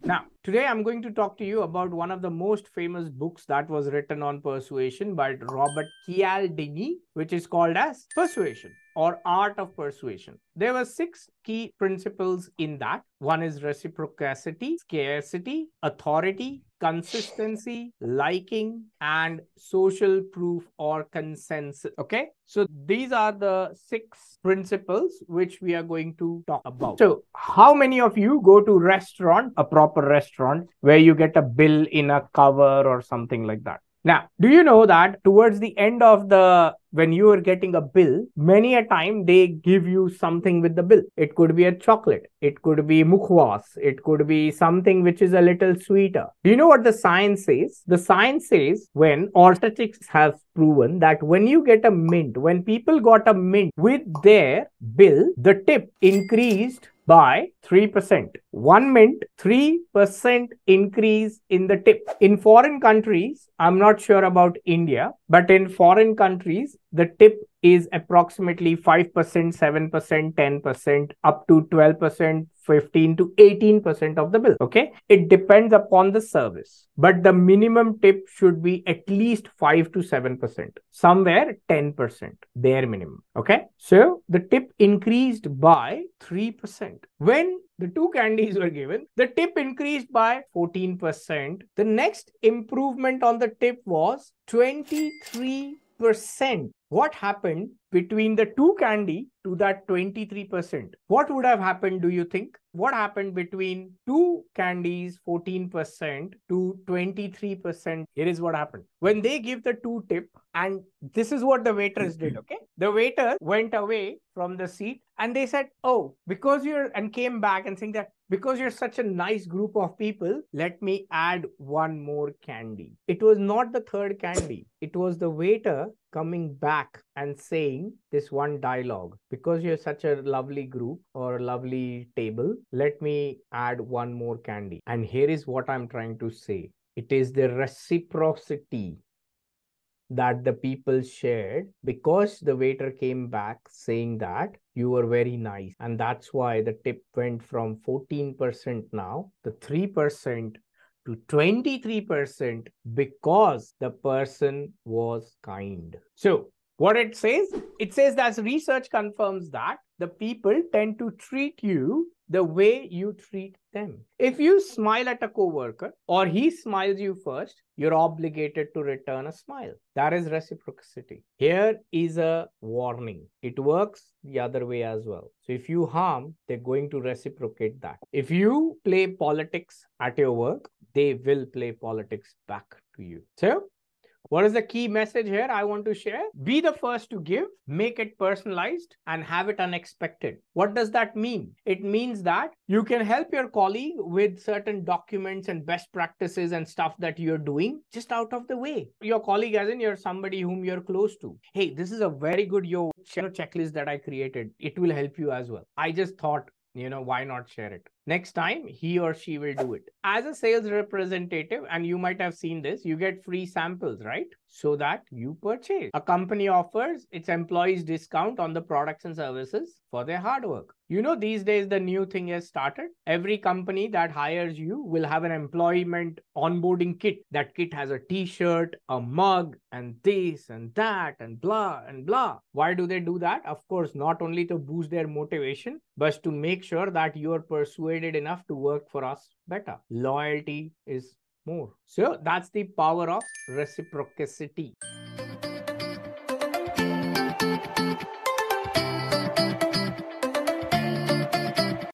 Now, today I'm going to talk to you about one of the most famous books that was written on persuasion by Robert Cialdini, which is called as Persuasion or Art of Persuasion. There were 6 key principles in that. One is reciprocity, scarcity, authority, consistency, liking, and social proof or consensus. Okay, so these are the 6 principles which we are going to talk about. So how many of you go to restaurant, a proper restaurant, where you get a bill in a cover or something like that? Now, do you know that towards the end of when you are getting a bill, many a time they give you something with the bill. It could be a chocolate, it could be mukhwas, it could be something which is a little sweeter. Do you know what the science says? The science says when, or statistics have proven that when you get a mint, when people got a mint with their bill, the tip increased by 3%. 1 mint, 3% increase in the tip. In foreign countries, I'm not sure about India, but in foreign countries, the tip is approximately 5%, 7%, 10%, up to 12%, 15 to 18% of the bill. Okay, it depends upon the service, but the minimum tip should be at least 5 to 7%, somewhere 10%, bare minimum. Okay, so the tip increased by 3%. When the 2 candies were given, the tip increased by 14%. The next improvement on the tip was 23%. What happened between the 2 candy to that 23%? What would have happened, do you think? What happened between 2 candies, 14% to 23%? Here is what happened. When they give the 2 tip, and this is what the waiters did, okay? The waiter went away from the seat and they said, oh, because you're, and came back and saying that, because you're such a nice group of people, let me add 1 more candy. It was not the 3rd candy. It was the waiter coming back and saying this one dialogue. Because you're such a lovely group or a lovely table, let me add 1 more candy. And here is what I'm trying to say. It is the reciprocity that the people shared, because the waiter came back saying that you were very nice, and that's why the tip went from 14% now, the 3%, to 23%, because the person was kind. So what it says that research confirms that the people tend to treat you the way you treat them. If you smile at a coworker or he smiles you first, you're obligated to return a smile. That is reciprocity. Here is a warning. It works the other way as well. So if you harm, they're going to reciprocate that. If you play politics at your work, they will play politics back to you. So what is the key message here I want to share? Be the first to give, make it personalized, and have it unexpected. What does that mean? It means that you can help your colleague with certain documents and best practices and stuff that you're doing just out of the way. Your colleague, as in you're somebody whom you're close to. Hey, this is a very good checklist that I created. It will help you as well. I just thought, why not share it? Next time, he or she will do it. As a sales representative, and you might have seen this, you get free samples, right? So that you purchase. A company offers its employees discount on the products and services for their hard work. These days, the new thing has started. Every company that hires you will have an employment onboarding kit. That kit has a t-shirt, a mug, and this and that, and blah and blah. Why do they do that? Of course, not only to boost their motivation, but to make sure that you are persuaded enough to work for us better. Loyalty is more. So that's the power of reciprocity.